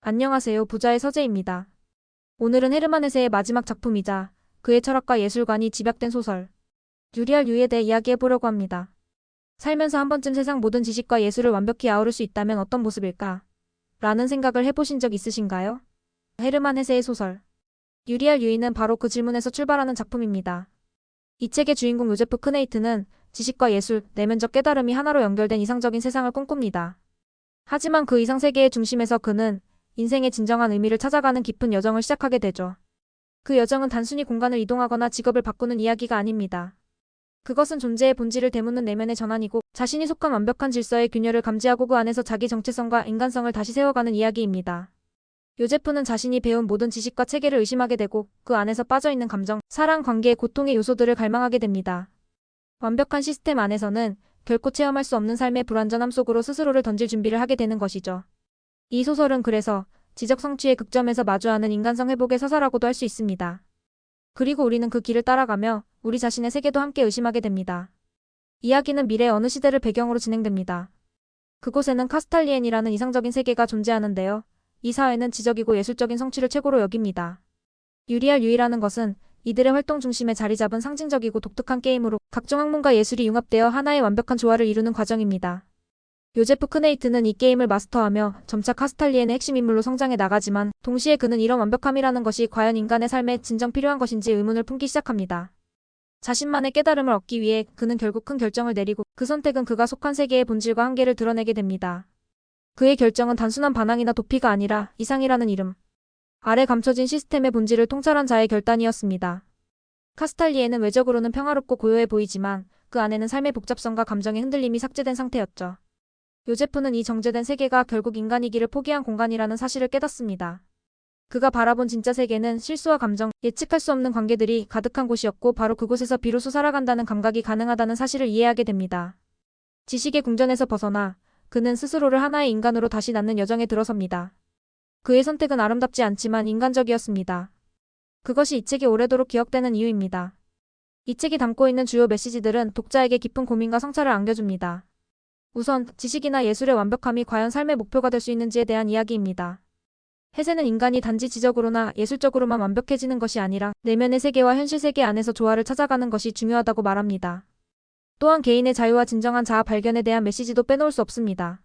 안녕하세요. 부자의 서재입니다. 오늘은 헤르만 헤세의 마지막 작품이자 그의 철학과 예술관이 집약된 소설 유리알 유에 대해 이야기해보려고 합니다. 살면서 한 번쯤 세상 모든 지식과 예술을 완벽히 아우를 수 있다면 어떤 모습일까? 라는 생각을 해보신 적 있으신가요? 헤르만 헤세의 소설 유리알 유이는 바로 그 질문에서 출발하는 작품입니다. 이 책의 주인공 요제프 크네이트는 지식과 예술, 내면적 깨달음이 하나로 연결된 이상적인 세상을 꿈꿉니다. 하지만 그 이상 세계의 중심에서 그는 인생의 진정한 의미를 찾아가는 깊은 여정을 시작하게 되죠. 그 여정은 단순히 공간을 이동하거나 직업을 바꾸는 이야기가 아닙니다. 그것은 존재의 본질을 되묻는 내면의 전환이고 자신이 속한 완벽한 질서의 균열을 감지하고 그 안에서 자기 정체성과 인간성을 다시 세워가는 이야기입니다. 요제프는 자신이 배운 모든 지식과 체계를 의심하게 되고 그 안에서 빠져있는 감정, 사랑, 관계, 고통의 요소들을 갈망하게 됩니다. 완벽한 시스템 안에서는 결코 체험할 수 없는 삶의 불완전함 속으로 스스로를 던질 준비를 하게 되는 것이죠. 이 소설은 그래서 지적 성취의 극점에서 마주하는 인간성 회복의 서사라고도 할 수 있습니다. 그리고 우리는 그 길을 따라가며 우리 자신의 세계도 함께 의심하게 됩니다. 이야기는 미래 어느 시대를 배경으로 진행됩니다. 그곳에는 카스탈리엔이라는 이상적인 세계가 존재하는데요. 이 사회는 지적이고 예술적인 성취를 최고로 여깁니다. 유리알 유이라는 것은 이들의 활동 중심에 자리 잡은 상징적이고 독특한 게임으로 각종 학문과 예술이 융합되어 하나의 완벽한 조화를 이루는 과정입니다. 요제프 크네이트는 이 게임을 마스터하며 점차 카스탈리엔의 핵심 인물로 성장해 나가지만 동시에 그는 이런 완벽함이라는 것이 과연 인간의 삶에 진정 필요한 것인지 의문을 품기 시작합니다. 자신만의 깨달음을 얻기 위해 그는 결국 큰 결정을 내리고 그 선택은 그가 속한 세계의 본질과 한계를 드러내게 됩니다. 그의 결정은 단순한 반항이나 도피가 아니라 이상이라는 이름 아래 감춰진 시스템의 본질을 통찰한 자의 결단이었습니다. 카스탈리엔은 외적으로는 평화롭고 고요해 보이지만 그 안에는 삶의 복잡성과 감정의 흔들림이 삭제된 상태였죠. 요제프는 이 정제된 세계가 결국 인간이기를 포기한 공간이라는 사실을 깨닫습니다. 그가 바라본 진짜 세계는 실수와 감정, 예측할 수 없는 관계들이 가득한 곳이었고 바로 그곳에서 비로소 살아간다는 감각이 가능하다는 사실을 이해하게 됩니다. 지식의 궁전에서 벗어나 그는 스스로를 하나의 인간으로 다시 낳는 여정에 들어섭니다. 그의 선택은 아름답지 않지만 인간적이었습니다. 그것이 이 책이 오래도록 기억되는 이유입니다. 이 책이 담고 있는 주요 메시지들은 독자에게 깊은 고민과 성찰을 안겨줍니다. 우선 지식이나 예술의 완벽함이 과연 삶의 목표가 될 수 있는지에 대한 이야기입니다. 헤세는 인간이 단지 지적으로나 예술적으로만 완벽해지는 것이 아니라 내면의 세계와 현실 세계 안에서 조화를 찾아가는 것이 중요하다고 말합니다. 또한 개인의 자유와 진정한 자아 발견에 대한 메시지도 빼놓을 수 없습니다.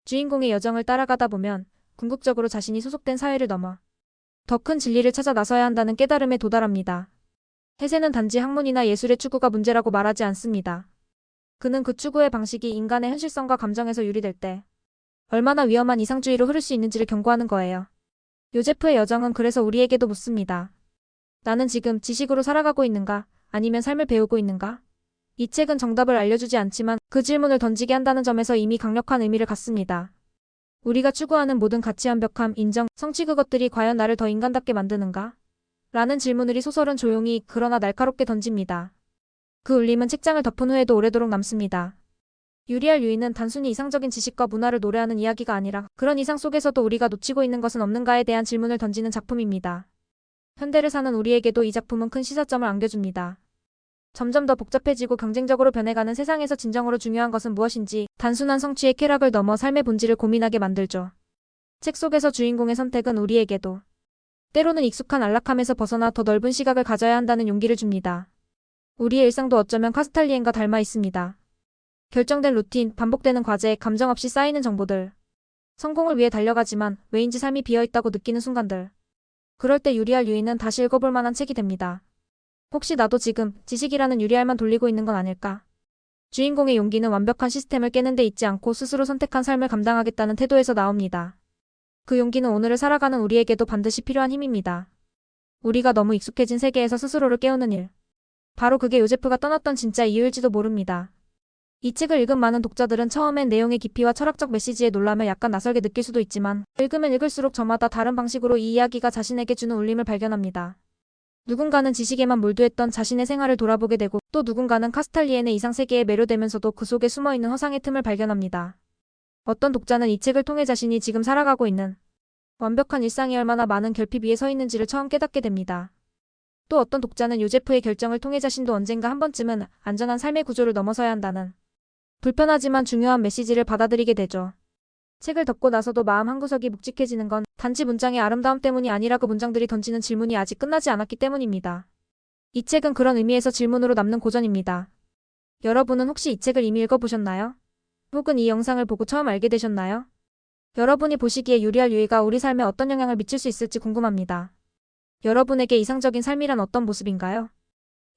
주인공의 여정을 따라가다 보면 궁극적으로 자신이 소속된 사회를 넘어 더 큰 진리를 찾아 나서야 한다는 깨달음에 도달합니다. 헤세는 단지 학문이나 예술의 추구가 문제라고 말하지 않습니다. 그는 그 추구의 방식이 인간의 현실성과 감정에서 유리될 때 얼마나 위험한 이상주의로 흐를 수 있는지를 경고하는 거예요. 요제프의 여정은 그래서 우리에게도 묻습니다. 나는 지금 지식으로 살아가고 있는가? 아니면 삶을 배우고 있는가? 이 책은 정답을 알려주지 않지만 그 질문을 던지게 한다는 점에서 이미 강력한 의미를 갖습니다. 우리가 추구하는 모든 가치 완벽함, 인정, 성취 그것들이 과연 나를 더 인간답게 만드는가? 라는 질문을 이 소설은 조용히 그러나 날카롭게 던집니다. 그 울림은 책장을 덮은 후에도 오래도록 남습니다. 유리알 유이는 단순히 이상적인 지식과 문화를 노래하는 이야기가 아니라 그런 이상 속에서도 우리가 놓치고 있는 것은 없는가에 대한 질문을 던지는 작품입니다. 현대를 사는 우리에게도 이 작품은 큰 시사점을 안겨줍니다. 점점 더 복잡해지고 경쟁적으로 변해가는 세상에서 진정으로 중요한 것은 무엇인지 단순한 성취의 쾌락을 넘어 삶의 본질을 고민하게 만들죠. 책 속에서 주인공의 선택은 우리에게도 때로는 익숙한 안락함에서 벗어나 더 넓은 시각을 가져야 한다는 용기를 줍니다. 우리의 일상도 어쩌면 카스탈리엔과 닮아 있습니다. 결정된 루틴, 반복되는 과제, 감정 없이 쌓이는 정보들. 성공을 위해 달려가지만 왜인지 삶이 비어있다고 느끼는 순간들. 그럴 때 유리알 유이는 다시 읽어볼 만한 책이 됩니다. 혹시 나도 지금 지식이라는 유리알만 돌리고 있는 건 아닐까? 주인공의 용기는 완벽한 시스템을 깨는 데 있지 않고 스스로 선택한 삶을 감당하겠다는 태도에서 나옵니다. 그 용기는 오늘을 살아가는 우리에게도 반드시 필요한 힘입니다. 우리가 너무 익숙해진 세계에서 스스로를 깨우는 일. 바로 그게 요제프가 떠났던 진짜 이유일지도 모릅니다. 이 책을 읽은 많은 독자들은 처음엔 내용의 깊이와 철학적 메시지에 놀라며 약간 낯설게 느낄 수도 있지만 읽으면 읽을수록 저마다 다른 방식으로 이 이야기가 자신에게 주는 울림을 발견합니다. 누군가는 지식에만 몰두했던 자신의 생활을 돌아보게 되고 또 누군가는 카스탈리엔의 이상세계에 매료되면서도 그 속에 숨어있는 허상의 틈을 발견합니다. 어떤 독자는 이 책을 통해 자신이 지금 살아가고 있는 완벽한 일상이 얼마나 많은 결핍 위에 서 있는지를 처음 깨닫게 됩니다. 또 어떤 독자는 요제프의 결정을 통해 자신도 언젠가 한 번쯤은 안전한 삶의 구조를 넘어서야 한다는 불편하지만 중요한 메시지를 받아들이게 되죠. 책을 덮고 나서도 마음 한구석이 묵직해지는 건 단지 문장의 아름다움 때문이 아니라 그 문장들이 던지는 질문이 아직 끝나지 않았기 때문입니다. 이 책은 그런 의미에서 질문으로 남는 고전입니다. 여러분은 혹시 이 책을 이미 읽어보셨나요? 혹은 이 영상을 보고 처음 알게 되셨나요? 여러분이 보시기에 유리알 유이가 우리 삶에 어떤 영향을 미칠 수 있을지 궁금합니다. 여러분에게 이상적인 삶이란 어떤 모습인가요?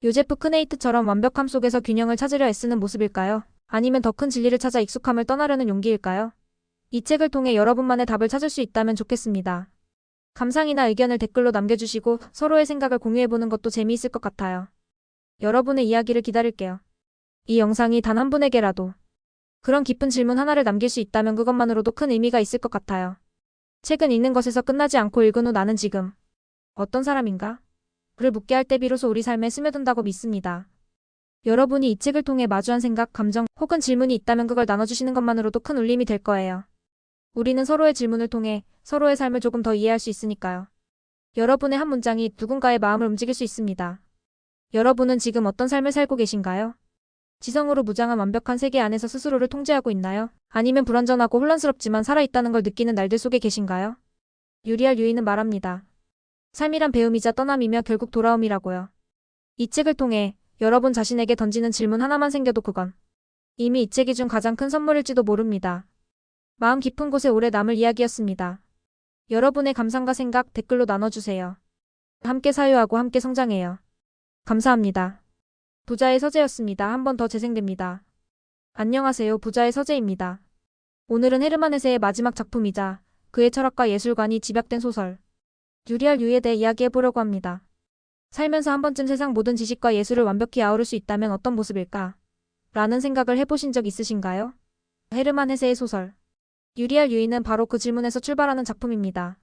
요제프 크네이트처럼 완벽함 속에서 균형을 찾으려 애쓰는 모습일까요? 아니면 더 큰 진리를 찾아 익숙함을 떠나려는 용기일까요? 이 책을 통해 여러분만의 답을 찾을 수 있다면 좋겠습니다. 감상이나 의견을 댓글로 남겨주시고 서로의 생각을 공유해보는 것도 재미있을 것 같아요. 여러분의 이야기를 기다릴게요. 이 영상이 단 한 분에게라도 그런 깊은 질문 하나를 남길 수 있다면 그것만으로도 큰 의미가 있을 것 같아요. 책은 읽는 것에서 끝나지 않고 읽은 후 나는 지금 어떤 사람인가? 를 묻게 할 때 비로소 우리 삶에 스며든다고 믿습니다. 여러분이 이 책을 통해 마주한 생각, 감정 혹은 질문이 있다면 그걸 나눠주시는 것만으로도 큰 울림이 될 거예요. 우리는 서로의 질문을 통해 서로의 삶을 조금 더 이해할 수 있으니까요. 여러분의 한 문장이 누군가의 마음을 움직일 수 있습니다. 여러분은 지금 어떤 삶을 살고 계신가요? 지성으로 무장한 완벽한 세계 안에서 스스로를 통제하고 있나요? 아니면 불완전하고 혼란스럽지만 살아있다는 걸 느끼는 날들 속에 계신가요? 유리알 유이는 말합니다. 삶이란 배움이자 떠남이며 결국 돌아옴이라고요. 이 책을 통해 여러분 자신에게 던지는 질문 하나만 생겨도 그건 이미 이 책이 준 가장 큰 선물일지도 모릅니다. 마음 깊은 곳에 오래 남을 이야기였습니다. 여러분의 감상과 생각 댓글로 나눠주세요. 함께 사유하고 함께 성장해요. 감사합니다. 부자의 서재였습니다. 한 번 더 재생됩니다. 안녕하세요. 부자의 서재입니다. 오늘은 헤르만 헤세의 마지막 작품이자 그의 철학과 예술관이 집약된 소설 유리알 유이에 대해 이야기해보려고 합니다. 살면서 한 번쯤 세상 모든 지식과 예술을 완벽히 아우를 수 있다면 어떤 모습일까? 라는 생각을 해보신 적 있으신가요? 헤르만 헤세의 소설 유리알 유이는 바로 그 질문에서 출발하는 작품입니다.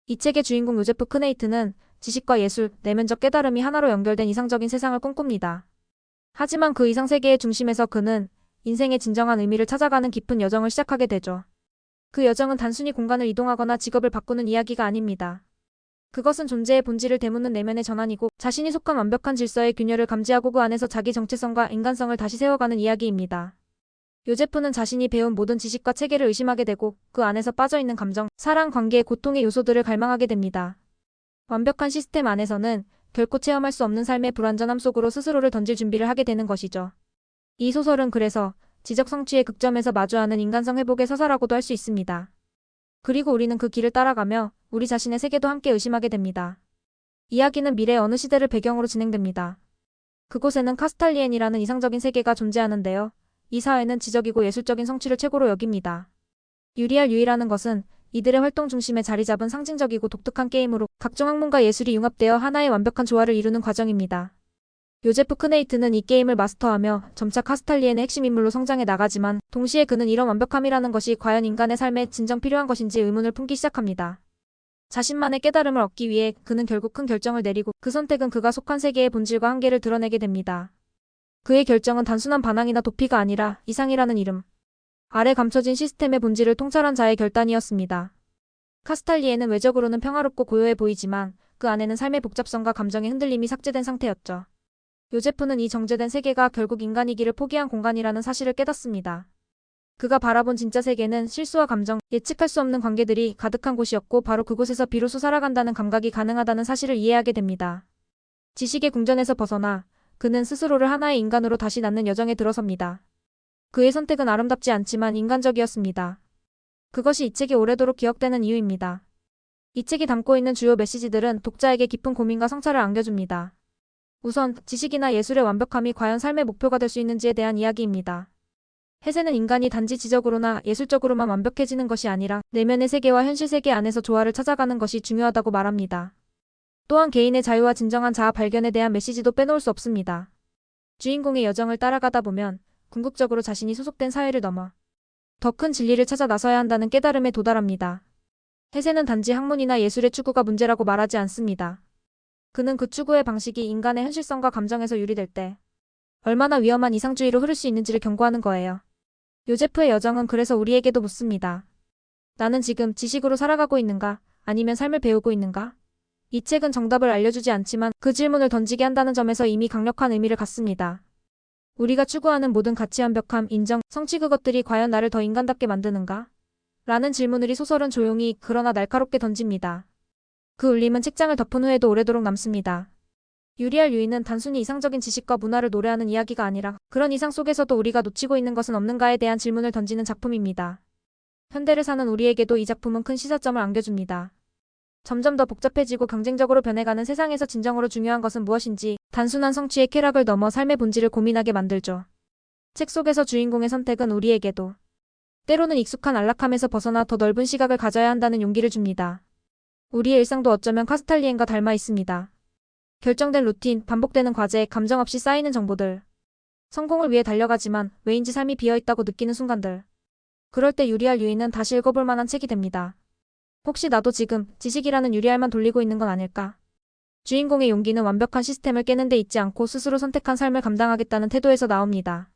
이 책의 주인공 요제프 크네이트는 지식과 예술, 내면적 깨달음이 하나로 연결된 이상적인 세상을 꿈꿉니다. 하지만 그 이상 세계의 중심에서 그는 인생의 진정한 의미를 찾아가는 깊은 여정을 시작하게 되죠. 그 여정은 단순히 공간을 이동하거나 직업을 바꾸는 이야기가 아닙니다. 그것은 존재의 본질을 되묻는 내면의 전환이고 자신이 속한 완벽한 질서의 균열을 감지하고 그 안에서 자기 정체성과 인간성을 다시 세워가는 이야기입니다. 요제프는 자신이 배운 모든 지식과 체계를 의심하게 되고 그 안에서 빠져있는 감정, 사랑, 관계, 고통의 요소들을 갈망하게 됩니다. 완벽한 시스템 안에서는 결코 체험할 수 없는 삶의 불완전함 속으로 스스로를 던질 준비를 하게 되는 것이죠. 이 소설은 그래서 지적 성취의 극점에서 마주하는 인간성 회복의 서사라고도 할 수 있습니다. 그리고 우리는 그 길을 따라가며 우리 자신의 세계도 함께 의심하게 됩니다. 이야기는 미래 어느 시대를 배경으로 진행됩니다. 그곳에는 카스탈리엔이라는 이상적인 세계가 존재하는데요. 이 사회는 지적이고 예술적인 성취를 최고로 여깁니다. 유리알 유이라는 것은 이들의 활동 중심에 자리 잡은 상징적이고 독특한 게임으로 각종 학문과 예술이 융합되어 하나의 완벽한 조화를 이루는 과정입니다. 요제프 크네이트는 이 게임을 마스터하며 점차 카스탈리엔의 핵심 인물로 성장해 나가지만 동시에 그는 이런 완벽함이라는 것이 과연 인간의 삶에 진정 필요한 것인지 의문을 품기 시작합니다. 자신만의 깨달음을 얻기 위해 그는 결국 큰 결정을 내리고 그 선택은 그가 속한 세계의 본질과 한계를 드러내게 됩니다. 그의 결정은 단순한 반항이나 도피가 아니라 이상이라는 이름 아래 감춰진 시스템의 본질을 통찰한 자의 결단이었습니다. 카스탈리에는 외적으로는 평화롭고 고요해 보이지만 그 안에는 삶의 복잡성과 감정의 흔들림이 삭제된 상태였죠. 요제프는 이 정제된 세계가 결국 인간이기를 포기한 공간이라는 사실을 깨닫습니다. 그가 바라본 진짜 세계는 실수와 감정, 예측할 수 없는 관계들이 가득한 곳이었고 바로 그곳에서 비로소 살아간다는 감각이 가능하다는 사실을 이해하게 됩니다. 지식의 궁전에서 벗어나 그는 스스로를 하나의 인간으로 다시 낳는 여정에 들어섭니다. 그의 선택은 아름답지 않지만 인간적이었습니다. 그것이 이 책이 오래도록 기억되는 이유입니다. 이 책이 담고 있는 주요 메시지들은 독자에게 깊은 고민과 성찰을 안겨줍니다. 우선 지식이나 예술의 완벽함이 과연 삶의 목표가 될 수 있는지에 대한 이야기입니다. 헤세는 인간이 단지 지적으로나 예술적으로만 완벽해지는 것이 아니라 내면의 세계와 현실 세계 안에서 조화를 찾아가는 것이 중요하다고 말합니다. 또한 개인의 자유와 진정한 자아 발견에 대한 메시지도 빼놓을 수 없습니다. 주인공의 여정을 따라가다 보면 궁극적으로 자신이 소속된 사회를 넘어 더 큰 진리를 찾아 나서야 한다는 깨달음에 도달합니다. 헤세는 단지 학문이나 예술의 추구가 문제라고 말하지 않습니다. 그는 그 추구의 방식이 인간의 현실성과 감정에서 유리될 때 얼마나 위험한 이상주의로 흐를 수 있는지를 경고하는 거예요. 요제프의 여정은 그래서 우리에게도 묻습니다. 나는 지금 지식으로 살아가고 있는가? 아니면 삶을 배우고 있는가? 이 책은 정답을 알려주지 않지만 그 질문을 던지게 한다는 점에서 이미 강력한 의미를 갖습니다. 우리가 추구하는 모든 가치 완벽함, 인정, 성취 그것들이 과연 나를 더 인간답게 만드는가? 라는 질문을 이 소설은 조용히 그러나 날카롭게 던집니다. 그 울림은 책장을 덮은 후에도 오래도록 남습니다. 유리알 유이는 단순히 이상적인 지식과 문화를 노래하는 이야기가 아니라 그런 이상 속에서도 우리가 놓치고 있는 것은 없는가에 대한 질문을 던지는 작품입니다. 현대를 사는 우리에게도 이 작품은 큰 시사점을 안겨줍니다. 점점 더 복잡해지고 경쟁적으로 변해가는 세상에서 진정으로 중요한 것은 무엇인지 단순한 성취의 쾌락을 넘어 삶의 본질을 고민하게 만들죠. 책 속에서 주인공의 선택은 우리에게도 때로는 익숙한 안락함에서 벗어나 더 넓은 시각을 가져야 한다는 용기를 줍니다. 우리의 일상도 어쩌면 카스탈리엔과 닮아 있습니다. 결정된 루틴, 반복되는 과제, 감정 없이 쌓이는 정보들. 성공을 위해 달려가지만 왜인지 삶이 비어있다고 느끼는 순간들. 그럴 때 유리알 유이는 다시 읽어볼 만한 책이 됩니다. 혹시 나도 지금 지식이라는 유리알만 돌리고 있는 건 아닐까? 주인공의 용기는 완벽한 시스템을 깨는 데 있지 않고 스스로 선택한 삶을 감당하겠다는 태도에서 나옵니다.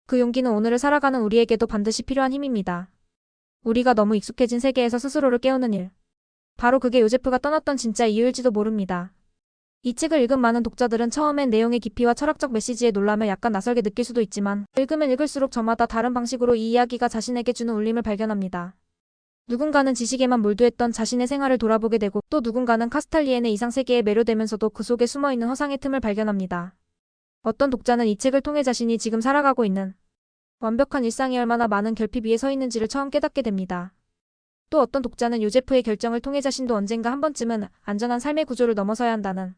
그 용기는 오늘을 살아가는 우리에게도 반드시 필요한 힘입니다. 우리가 너무 익숙해진 세계에서 스스로를 깨우는 일. 바로 그게 요제프가 떠났던 진짜 이유일지도 모릅니다. 이 책을 읽은 많은 독자들은 처음엔 내용의 깊이와 철학적 메시지에 놀라며 약간 낯설게 느낄 수도 있지만 읽으면 읽을수록 저마다 다른 방식으로 이 이야기가 자신에게 주는 울림을 발견합니다. 누군가는 지식에만 몰두했던 자신의 생활을 돌아보게 되고 또 누군가는 카스탈리엔의 이상세계에 매료되면서도 그 속에 숨어있는 허상의 틈을 발견합니다. 어떤 독자는 이 책을 통해 자신이 지금 살아가고 있는 완벽한 일상이 얼마나 많은 결핍 위에 서 있는지를 처음 깨닫게 됩니다. 또 어떤 독자는 요제프의 결정을 통해 자신도 언젠가 한 번쯤은 안전한 삶의 구조를 넘어서야 한다는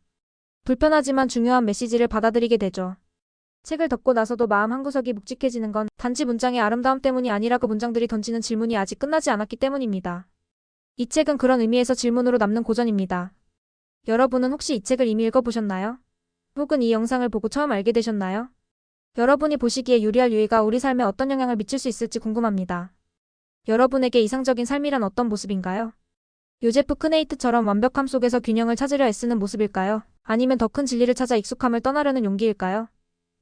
불편하지만 중요한 메시지를 받아들이게 되죠. 책을 덮고 나서도 마음 한구석이 묵직해지는 건 단지 문장의 아름다움 때문이 아니라 그 문장들이 던지는 질문이 아직 끝나지 않았기 때문입니다. 이 책은 그런 의미에서 질문으로 남는 고전입니다. 여러분은 혹시 이 책을 이미 읽어보셨나요? 혹은 이 영상을 보고 처음 알게 되셨나요? 여러분이 보시기에 유리알 유이가 우리 삶에 어떤 영향을 미칠 수 있을지 궁금합니다. 여러분에게 이상적인 삶이란 어떤 모습인가요? 요제프 크네이트처럼 완벽함 속에서 균형을 찾으려 애쓰는 모습일까요? 아니면 더 큰 진리를 찾아 익숙함을 떠나려는 용기일까요?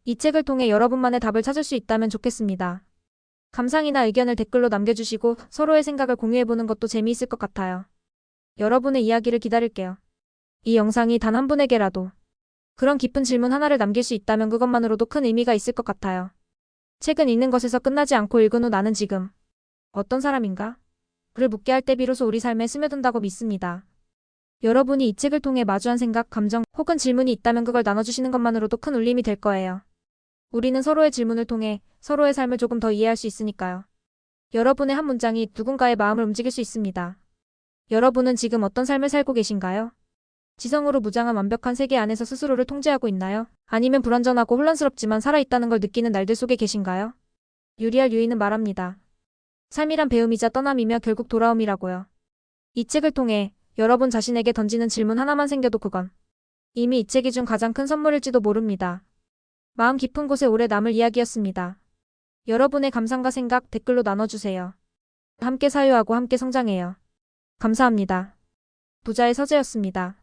이 책을 통해 여러분만의 답을 찾을 수 있다면 좋겠습니다. 감상이나 의견을 댓글로 남겨주시고 서로의 생각을 공유해보는 것도 재미있을 것 같아요. 여러분의 이야기를 기다릴게요. 이 영상이 단 한 분에게라도 그런 깊은 질문 하나를 남길 수 있다면 그것만으로도 큰 의미가 있을 것 같아요. 책은 읽는 것에서 끝나지 않고 읽은 후 나는 지금 어떤 사람인가? 를 묻게 할 때 비로소 우리 삶에 스며든다고 믿습니다. 여러분이 이 책을 통해 마주한 생각, 감정 혹은 질문이 있다면 그걸 나눠주시는 것만으로도 큰 울림이 될 거예요. 우리는 서로의 질문을 통해 서로의 삶을 조금 더 이해할 수 있으니까요. 여러분의 한 문장이 누군가의 마음을 움직일 수 있습니다. 여러분은 지금 어떤 삶을 살고 계신가요? 지성으로 무장한 완벽한 세계 안에서 스스로를 통제하고 있나요? 아니면 불완전하고 혼란스럽지만 살아있다는 걸 느끼는 날들 속에 계신가요? 유리알 유이는 말합니다. 삶이란 배움이자 떠남이며 결국 돌아옴이라고요. 이 책을 통해 여러분 자신에게 던지는 질문 하나만 생겨도 그건 이미 이 책이 준 가장 큰 선물일지도 모릅니다. 마음 깊은 곳에 오래 남을 이야기였습니다. 여러분의 감상과 생각 댓글로 나눠주세요. 함께 사유하고 함께 성장해요. 감사합니다. 부자의 서재였습니다.